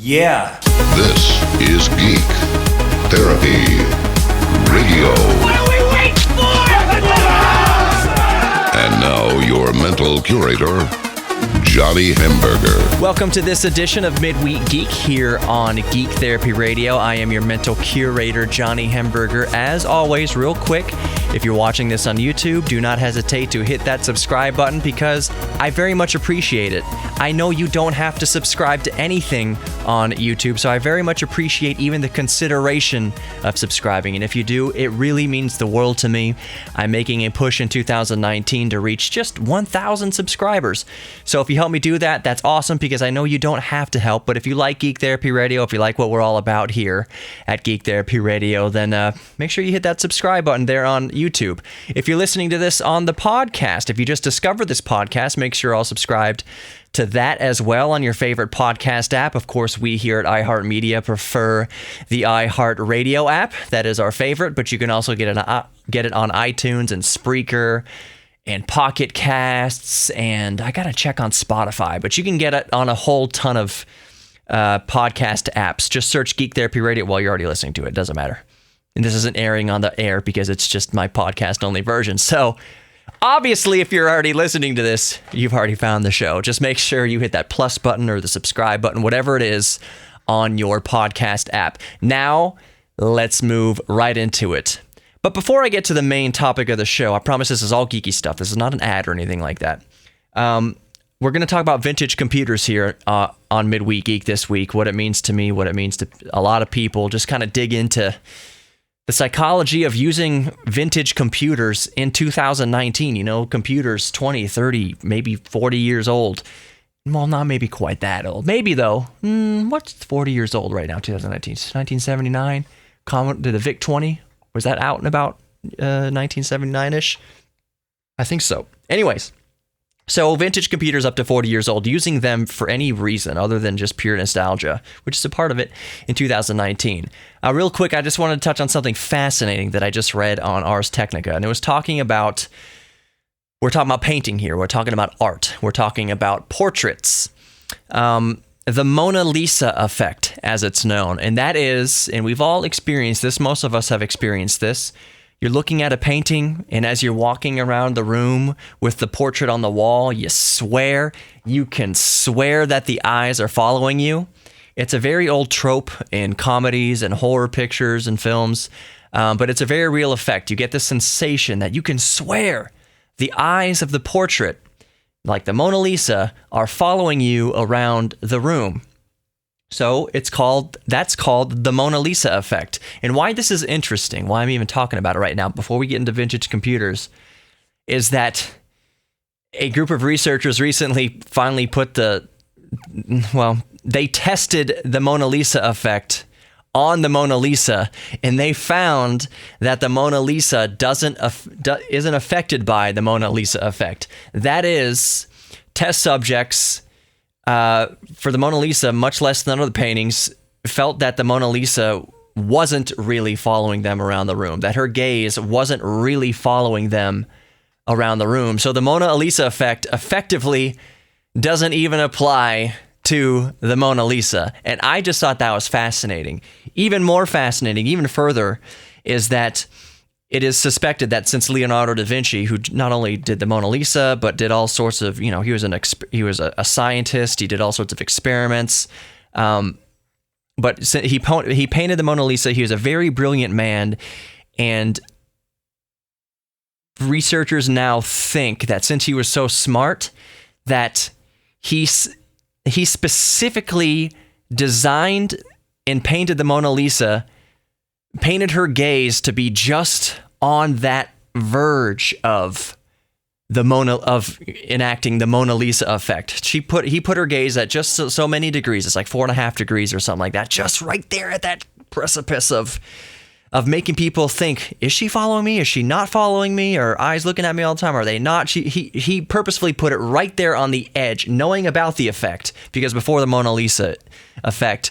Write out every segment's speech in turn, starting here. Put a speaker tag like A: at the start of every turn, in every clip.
A: Yeah.
B: This is Geek Therapy Radio.
C: What are we waiting for?
B: And now your mental curator, Johnny Hamburger.
A: Welcome to this edition of Midweek Geek here on Geek Therapy Radio. I am your mental curator, Johnny Hamburger. As always, real quick, if you're watching this on YouTube, do not hesitate to hit that subscribe button because I very much appreciate it. I know you don't have to subscribe to anything on YouTube, so I very much appreciate even the consideration of subscribing. And if you do, it really means the world to me. I'm making a push in 2019 to reach just 1,000 subscribers. So if you help me do that, that's awesome because I know you don't have to help. But if you like Geek Therapy Radio, if you like what we're all about here at Geek Therapy Radio, then make sure you hit that subscribe button there on YouTube. If you're listening to this on the podcast, if you just discovered this podcast, make sure you're all subscribed to that as well on your favorite podcast app. Of course, we here at iHeartMedia prefer the iHeartRadio app. That is our favorite, but you can also get it on iTunes and Spreaker and Pocket Casts, and I gotta check on Spotify, but you can get it on a whole ton of podcast apps. Just search Geek Therapy Radio. Well, you're already listening to it. Doesn't matter. And this isn't airing on the air because it's just my podcast-only version. So obviously, if you're already listening to this, you've already found the show. Just make sure you hit that plus button or the subscribe button, whatever it is, on your podcast app. Now, let's move right into it. But before I get to the main topic of the show, I promise this is all geeky stuff. This is not an ad or anything like that. We're going to talk about vintage computers here on Midweek Geek this week, what it means to me, what it means to a lot of people, just kind of dig into the psychology of using vintage computers in 2019. You know, computers 20, 30, maybe 40 years old. Well, not maybe quite that old. Maybe, though. What's 40 years old right now, 2019? 1979? Did the VIC-20? Was that out and about 1979-ish? I think so. Anyways, so vintage computers up to 40 years old, using them for any reason other than just pure nostalgia, which is a part of it in 2019. Real quick, I just wanted to touch on something fascinating that I just read on Ars Technica, and it was talking about, we're talking about painting here, we're talking about art, we're talking about portraits. The Mona Lisa effect, as it's known, and that is, and we've all experienced this, most of us have experienced this, you're looking at a painting, and as you're walking around the room with the portrait on the wall, you can swear that the eyes are following you. It's a very old trope in comedies and horror pictures and films, but it's a very real effect. You get the sensation that you can swear the eyes of the portrait, like the Mona Lisa, are following you around the room. So that's called the Mona Lisa effect. And why this is interesting, why I'm even talking about it right now, before we get into vintage computers, is that a group of researchers recently finally they tested the Mona Lisa effect on the Mona Lisa, and they found that the Mona Lisa isn't affected by the Mona Lisa effect. That is, test subjects for the Mona Lisa, much less than other paintings, felt that the Mona Lisa wasn't really following them around the room, that her gaze wasn't really following them around the room. So the Mona Lisa effect effectively doesn't even apply to the Mona Lisa. And I just thought that was fascinating. Even more fascinating, even further, is that it is suspected that since Leonardo da Vinci, who not only did the Mona Lisa, but did all sorts of, he was a scientist, he did all sorts of experiments, but he painted the Mona Lisa. He was a very brilliant man, and researchers now think that since he was so smart, that he specifically designed and painted the Mona Lisa, painted her gaze to be just on that verge of enacting the Mona Lisa effect. He put her gaze at just so many degrees. It's like 4.5 degrees or something like that, just right there at that precipice of making people think, is she following me? Is she not following me? Are eyes looking at me all the time? Are they not? He purposefully put it right there on the edge, knowing about the effect, because before the Mona Lisa effect,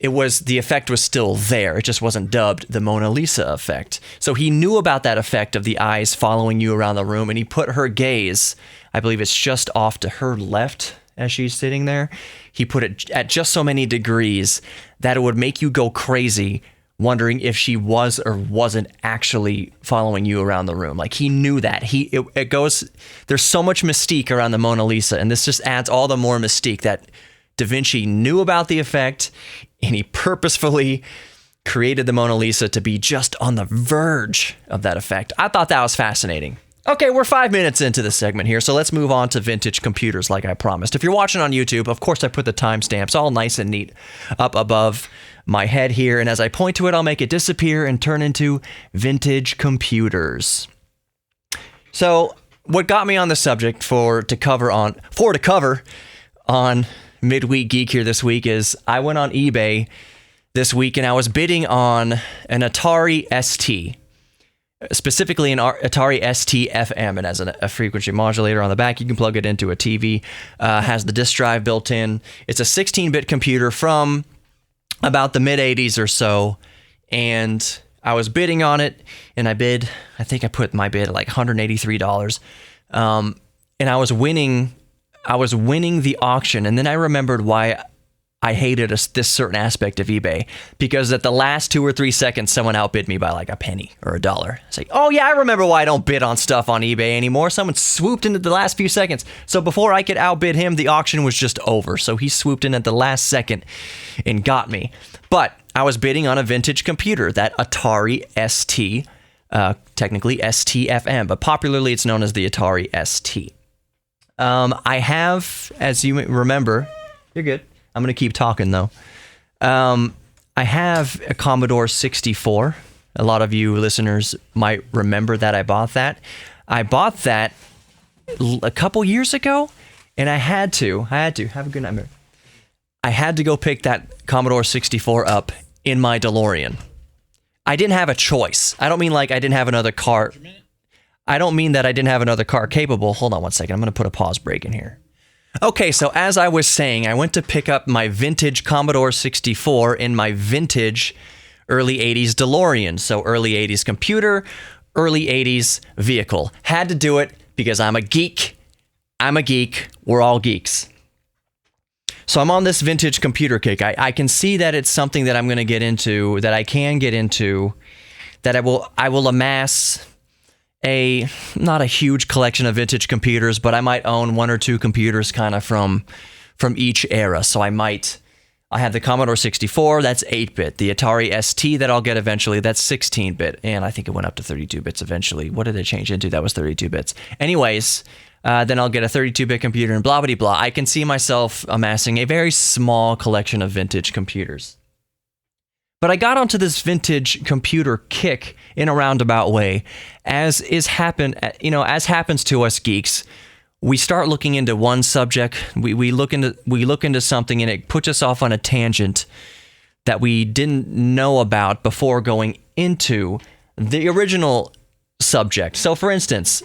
A: the effect was still there. It just wasn't dubbed the Mona Lisa effect. So he knew about that effect of the eyes following you around the room, and he put her gaze, I believe it's just off to her left, as she's sitting there. He put it at just so many degrees that it would make you go crazy wondering if she was or wasn't actually following you around the room. Like, he knew that. There's so much mystique around the Mona Lisa, and this just adds all the more mystique that Da Vinci knew about the effect, and he purposefully created the Mona Lisa to be just on the verge of that effect. I thought that was fascinating. Okay, we're 5 minutes into the segment here, so let's move on to vintage computers like I promised. If you're watching on YouTube, of course I put the timestamps all nice and neat up above my head here, and as I point to it, I'll make it disappear and turn into vintage computers. So, what got me on the subject to cover on Midweek Geek here this week is I went on eBay this week and I was bidding on an Atari ST. Specifically an Atari ST FM. It has a frequency modulator on the back. You can plug it into a TV. Has the disk drive built in. It's a 16-bit computer from about the mid-'80s or so. And I was bidding on it, and I think I put my bid at like $183. And I was winning the auction. And then I remembered why I hated this certain aspect of eBay, because at the last 2 or 3 seconds, someone outbid me by like a penny or $1. It's like, oh yeah, I remember why I don't bid on stuff on eBay anymore. Someone swooped into the last few seconds. So before I could outbid him, the auction was just over. So he swooped in at the last second and got me. But I was bidding on a vintage computer, that Atari ST, technically STFM, but popularly it's known as the Atari ST. I have, as you remember, you're good. I'm going to keep talking, though. I have a Commodore 64. A lot of you listeners might remember that I bought that. I bought that a couple years ago, and I had to. Have a good night, Mary. I had to go pick that Commodore 64 up in my DeLorean. I didn't have a choice. I don't mean like I didn't have another car. I don't mean that I didn't have another car capable. Hold on one second. I'm going to put a pause break in here. Okay, so as I was saying, I went to pick up my vintage Commodore 64 in my vintage early 80s DeLorean. So early 80s computer, early 80s vehicle. Had to do it because I'm a geek. We're all geeks. So I'm on this vintage computer kick. I can see that it's something that I'm going to get into, that I can get into, that I will amass not a huge collection of vintage computers, but I might own 1 or 2 computers kind of from each era. So I have the Commodore 64, that's 8-bit. The Atari ST that I'll get eventually, that's 16-bit. And I think it went up to 32 bits eventually. What did it change into? That was 32 bits. Anyways, then I'll get a 32-bit computer and blah, blah, blah. I can see myself amassing a very small collection of vintage computers. But I got onto this vintage computer kick in a roundabout way, as happens to us geeks. We start looking into one subject, we look into something, and it puts us off on a tangent that we didn't know about before going into the original subject. So, for instance,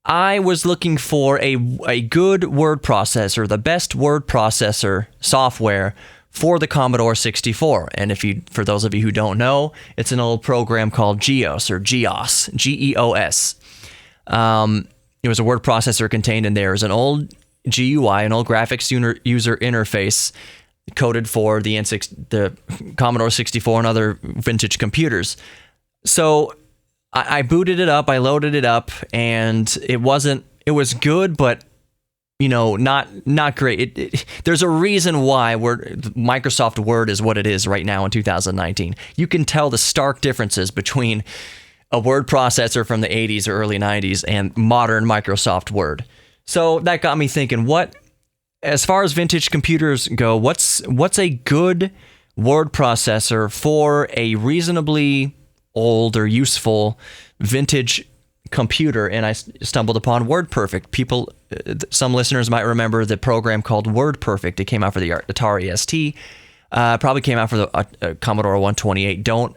A: I was looking for a good word processor, the best word processor software for the Commodore 64. And for those of you who don't know, it's an old program called GEOS, G-E-O-S. It was a word processor contained in there. It was an old GUI, an old graphics user interface coded for the Commodore 64 and other vintage computers. So I booted it up, I loaded it up, and it was good, but not great. There's a reason why Microsoft Word is what it is right now in 2019. You can tell the stark differences between a word processor from the 80s or early 90s and modern Microsoft Word. So that got me thinking, as far as vintage computers go, what's a good word processor for a reasonably old or useful vintage computer? And I stumbled upon WordPerfect. Some listeners might remember the program called WordPerfect. It came out for the Atari ST, probably came out for the Commodore 128. Don't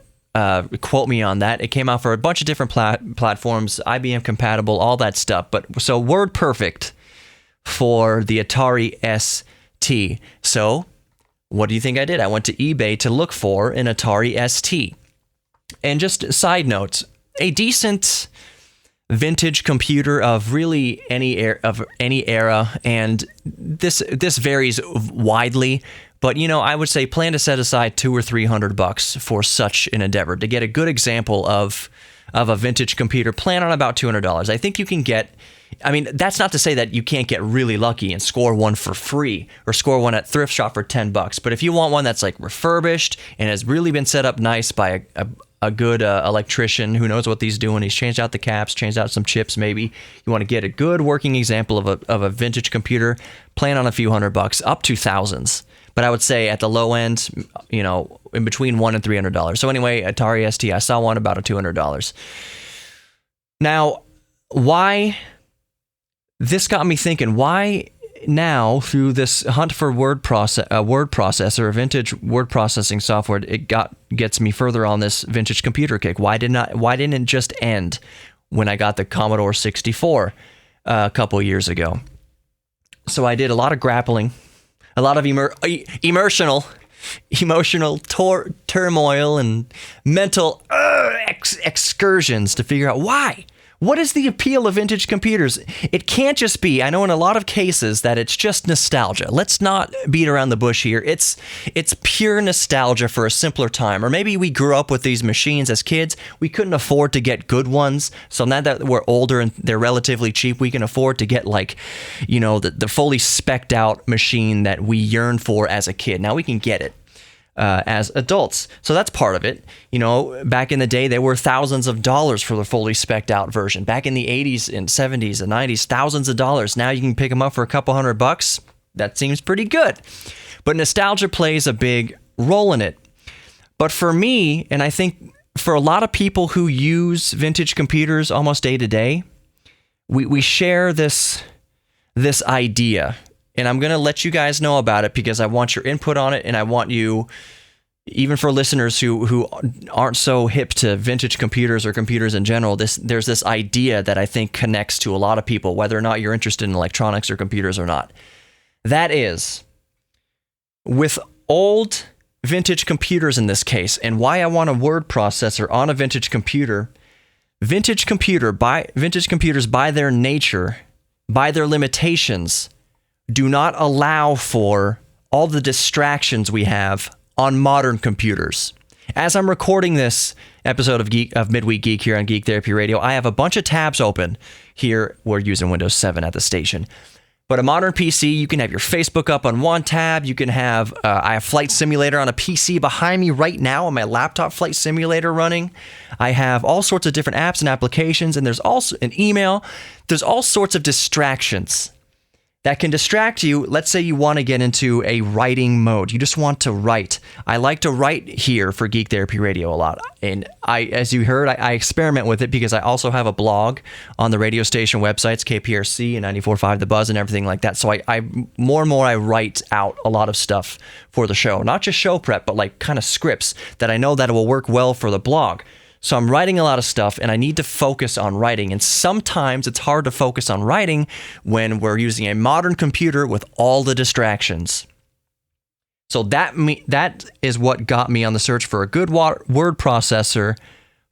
A: quote me on that. It came out for a bunch of different platforms, IBM compatible, all that stuff. But so WordPerfect for the Atari ST. So what do you think I did? I went to eBay to look for an Atari ST. And just a side note, a decent vintage computer of really any era, and this varies widely. But I would say plan to set aside $200 or $300 for such an endeavor to get a good example of a vintage computer. Plan on about $200. I think you can get. I mean, that's not to say that you can't get really lucky and score one for free or score one at thrift shop for $10. But if you want one that's like refurbished and has really been set up nice by a good electrician who knows what he's doing, he's changed out the caps, changed out some chips maybe. You want to get a good working example of a vintage computer, plan on a few $100, up to thousands. But I would say at the low end, in between $100 and $300. So anyway, Atari ST, I saw one about a $200. Now, why? This got me thinking, why now, through this hunt for word processor, vintage word processing software, gets me further on this vintage computer kick. Why didn't it just end when I got the Commodore 64 a couple years ago? So I did a lot of grappling, a lot of emotional turmoil and mental excursions to figure out why. What is the appeal of vintage computers? It can't just be, I know in a lot of cases that it's just nostalgia. Let's not beat around the bush here. It's pure nostalgia for a simpler time. Or maybe we grew up with these machines as kids. We couldn't afford to get good ones. So now that we're older and they're relatively cheap, we can afford to get the fully spec'd out machine that we yearned for as a kid. Now we can get it. As adults. So that's part of it. Back in the day, there were thousands of dollars for the fully spec'd out version. Back in the 80s and 70s and 90s, thousands of dollars. Now you can pick them up for a couple $100. That seems pretty good. But nostalgia plays a big role in it. But for me, and I think for a lot of people who use vintage computers almost day to day, we share this idea. And I'm going to let you guys know about it because I want your input on it, and I want you, even for listeners who aren't so hip to vintage computers or computers in general, there's this idea that I think connects to a lot of people, whether or not you're interested in electronics or computers or not. That is, with old vintage computers in this case, and why I want a word processor on a vintage computer, vintage computers by their nature, by their limitations, do not allow for all the distractions we have on modern computers. As I'm recording this episode of Midweek Geek here on Geek Therapy Radio, I have a bunch of tabs open here. We're using Windows 7 at the station. But a modern PC, you can have your Facebook up on one tab. You can have, I have Flight Simulator on a PC behind me right now on my laptop, Flight Simulator running. I have all sorts of different apps and applications, and there's also an email. There's all sorts of distractions that can distract you. Let's say you want to get into a writing mode. You just want to write. I like to write here for Geek Therapy Radio a lot. And as you heard, I experiment with it because I also have a blog on the radio station websites, KPRC and 94.5 The Buzz and everything like that. So I more and more I write out a lot of stuff for the show. Not just show prep, but like kind of scripts that I know that it will work well for the blog. So I'm writing a lot of stuff, and I need to focus on writing. And sometimes it's hard to focus on writing when we're using a modern computer with all the distractions. So that is what got me on the search for a good word processor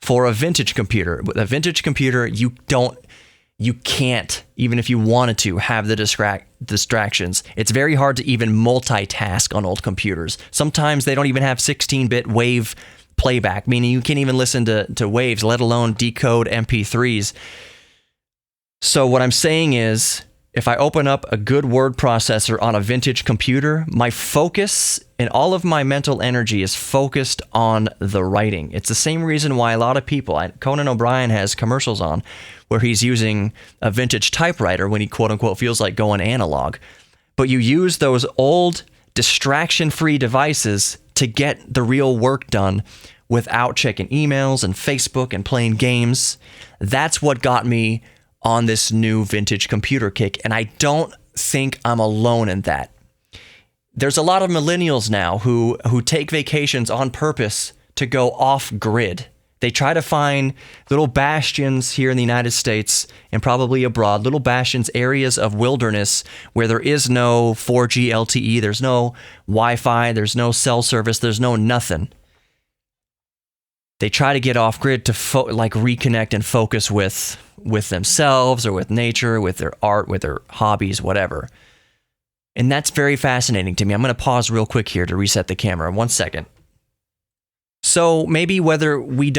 A: for a vintage computer. With a vintage computer, you can't, even if you wanted to, have the distractions. It's very hard to even multitask on old computers. Sometimes they don't even have 16-bit wave playback, meaning you can't even listen to waves, let alone decode MP3s. So what I'm saying is, if I open up a good word processor on a vintage computer, my focus and all of my mental energy is focused on the writing. It's the same reason why a lot of people, Conan O'Brien has commercials on where he's using a vintage typewriter when he quote unquote feels like going analog. But you use those old distraction-free devices to get the real work done without checking emails and Facebook and playing games. That's what got me on this new vintage computer kick, and I don't think I'm alone in that. There's a lot of millennials now who take vacations on purpose to go off-grid. They try to find little bastions here in the United States and probably abroad, little bastions, areas of wilderness where there is no 4G LTE, there's no Wi-Fi, there's no cell service, there's no nothing. They try to get off grid to reconnect and focus with themselves or with nature, with their art, with their hobbies, whatever. And that's very fascinating to me. I'm going to pause real quick here to reset the camera. 1 second. So maybe whether we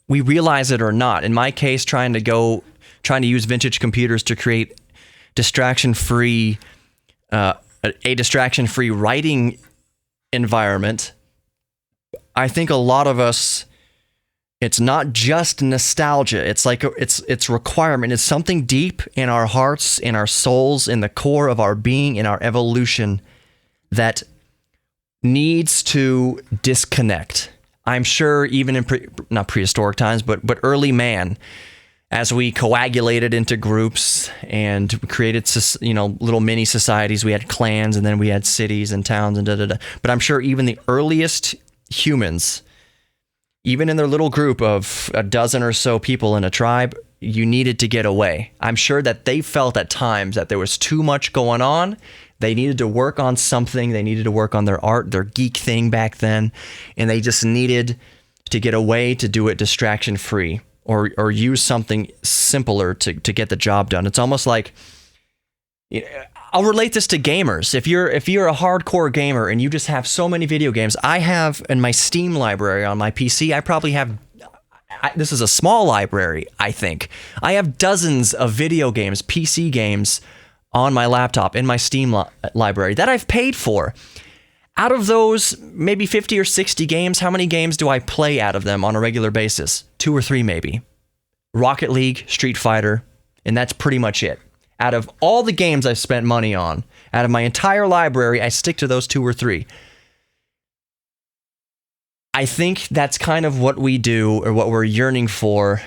A: realize it or not, in my case, trying to use vintage computers to create distraction-free, a distraction-free writing environment, I think a lot of us, it's not just nostalgia. It's like it's requirement. It's something deep in our hearts, in our souls, in the core of our being, in our evolution that needs to disconnect. I'm sure even in not prehistoric times, but early man, as we coagulated into groups and created, little mini societies, we had clans and then we had cities and towns and da-da-da. But I'm sure even the earliest humans, even in their little group of a dozen or so people in a tribe, you needed to get away. I'm sure that they felt at times that there was too much going on. They needed to work on something. They needed to work on their art, their geek thing back then. And they just needed to get away to do it distraction-free or use something simpler to get the job done. It's almost like, I'll relate this to gamers. If you're a hardcore gamer and you just have so many video games, I have in my Steam library on my PC, I probably have, this is a small library, I think. I have dozens of video games, PC games on my laptop in my Steam library that I've paid for. Out of those, maybe 50 or 60 games, how many games do I play out of them on a regular basis? 2 or 3 maybe. Rocket League, Street Fighter, and that's pretty much it. Out of all the games I've spent money on, out of my entire library, I stick to those 2 or 3. I think that's kind of what we do, or what we're yearning for.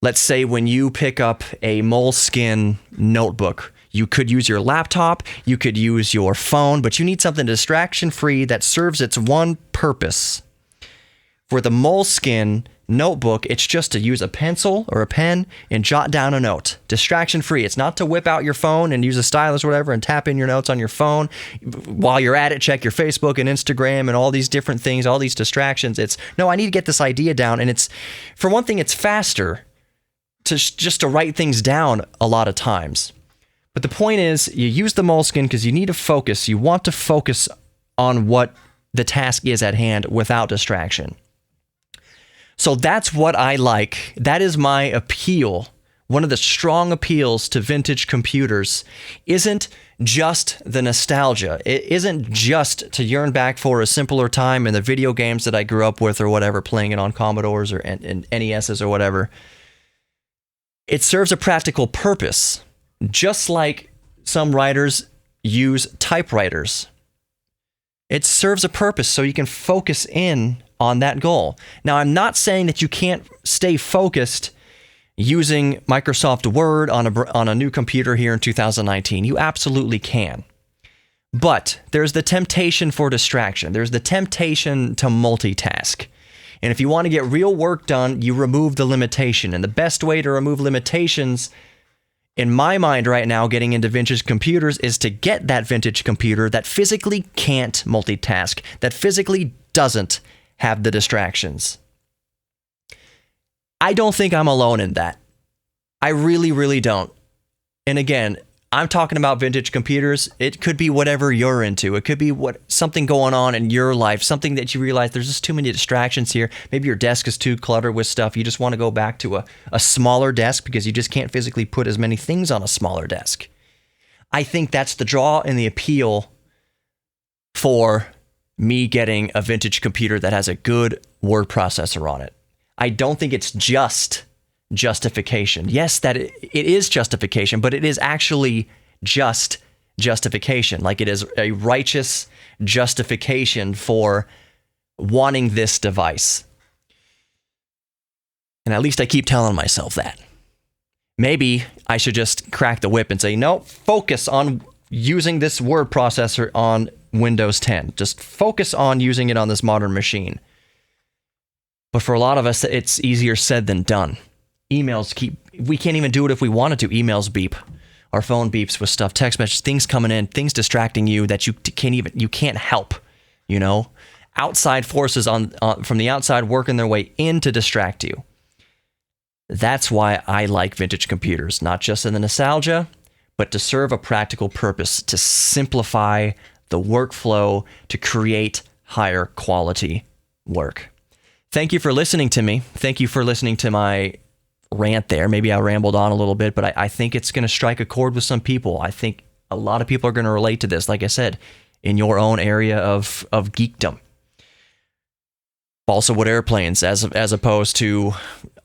A: Let's say when you pick up a Moleskine notebook, you could use your laptop, you could use your phone, but you need something distraction-free that serves its one purpose. For the Moleskine notebook, it's just to use a pencil or a pen and jot down a note. Distraction-free. It's not to whip out your phone and use a stylus or whatever and tap in your notes on your phone. While you're at it, check your Facebook and Instagram and all these different things, all these distractions. It's, no, I need to get this idea down. And it's, for one thing, it's faster to write things down a lot of times. But the point is, you use the Moleskine because you need to focus. You want to focus on what the task is at hand without distraction. So that's what I like. That is my appeal. One of the strong appeals to vintage computers isn't just the nostalgia. It isn't just to yearn back for a simpler time in the video games that I grew up with or whatever, playing it on Commodores or and NESs or whatever. It serves a practical purpose, just like some writers use typewriters. It serves a purpose so you can focus in on that goal. Now, I'm not saying that you can't stay focused using Microsoft Word on a new computer here in 2019. You absolutely can. But there's the temptation for distraction. There's the temptation to multitask. And if you want to get real work done, you remove the limitation. And the best way to remove limitations, in my mind right now, getting into vintage computers, is to get that vintage computer that physically can't multitask, that physically doesn't have the distractions. I don't think I'm alone in that. I really, really don't. And again, I'm talking about vintage computers. It could be whatever you're into. It could be something going on in your life, something that you realize there's just too many distractions here. Maybe your desk is too cluttered with stuff. You just want to go back to a smaller desk because you just can't physically put as many things on a smaller desk. I think that's the draw and the appeal for me getting a vintage computer that has a good word processor on it. I don't think it's just justification. Yes, that it is justification, but it is actually just justification. Like, it is a righteous justification for wanting this device. And at least I keep telling myself that. Maybe I should just crack the whip and say, no, focus on using this word processor on Windows 10. Just focus on using it on this modern machine. But for a lot of us, it's easier said than done. We can't even do it if we wanted to. Emails beep. Our phone beeps with stuff, text messages, things coming in, things distracting you that you can't help, outside forces from the outside working their way in to distract you. That's why I like vintage computers, not just in the nostalgia, but to serve a practical purpose, to simplify the workflow, to create higher quality work. Thank you for listening to me. Thank you for listening to my rant there. Maybe I rambled on a little bit, but I think it's going to strike a chord with some people. I think a lot of people are going to relate to this, like I said, in your own area of geekdom. Balsa wood airplanes, as opposed to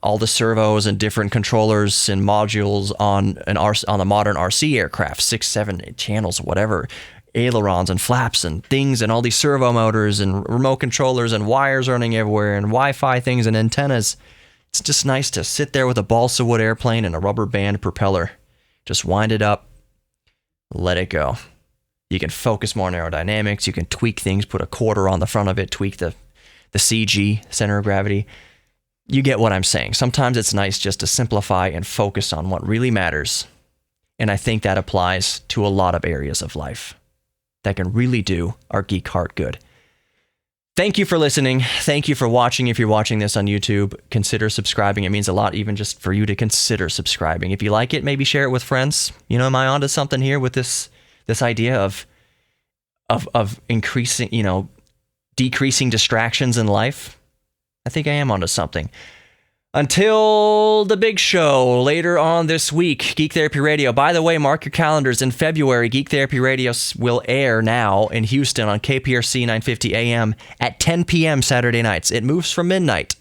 A: all the servos and different controllers and modules on the modern RC aircraft, 6, 7, 8 channels, whatever, ailerons and flaps and things, and all these servo motors and remote controllers and wires running everywhere and Wi-Fi things and antennas. It's just nice to sit there with a balsa wood airplane and a rubber band propeller. Just wind it up, let it go. You can focus more on aerodynamics. You can tweak things, put a quarter on the front of it, tweak the CG, center of gravity. You get what I'm saying. Sometimes it's nice just to simplify and focus on what really matters. And I think that applies to a lot of areas of life that can really do our geek heart good. Thank you for listening. Thank you for watching. If you're watching this on YouTube, consider subscribing. It means a lot even just for you to consider subscribing. If you like it, maybe share it with friends. You know, am I onto something here with this idea of increasing, decreasing distractions in life? I think I am onto something. Until the big show later on this week, Geek Therapy Radio. By the way, mark your calendars. In February, Geek Therapy Radio will air now in Houston on KPRC 950 AM at 10 p.m. Saturday nights. It moves from midnight.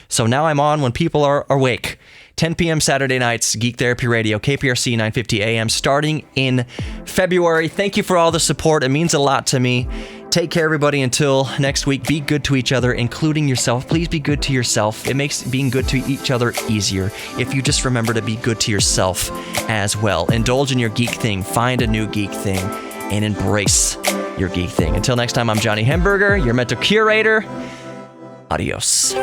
A: So now I'm on when people are awake. 10 p.m. Saturday nights, Geek Therapy Radio, KPRC 950 AM, starting in February. Thank you for all the support. It means a lot to me. Take care, everybody. Until next week, be good to each other, including yourself. Please be good to yourself. It makes being good to each other easier if you just remember to be good to yourself as well. Indulge in your geek thing. Find a new geek thing and embrace your geek thing. Until next time, I'm Johnny Hemberger, your mental curator. Adios.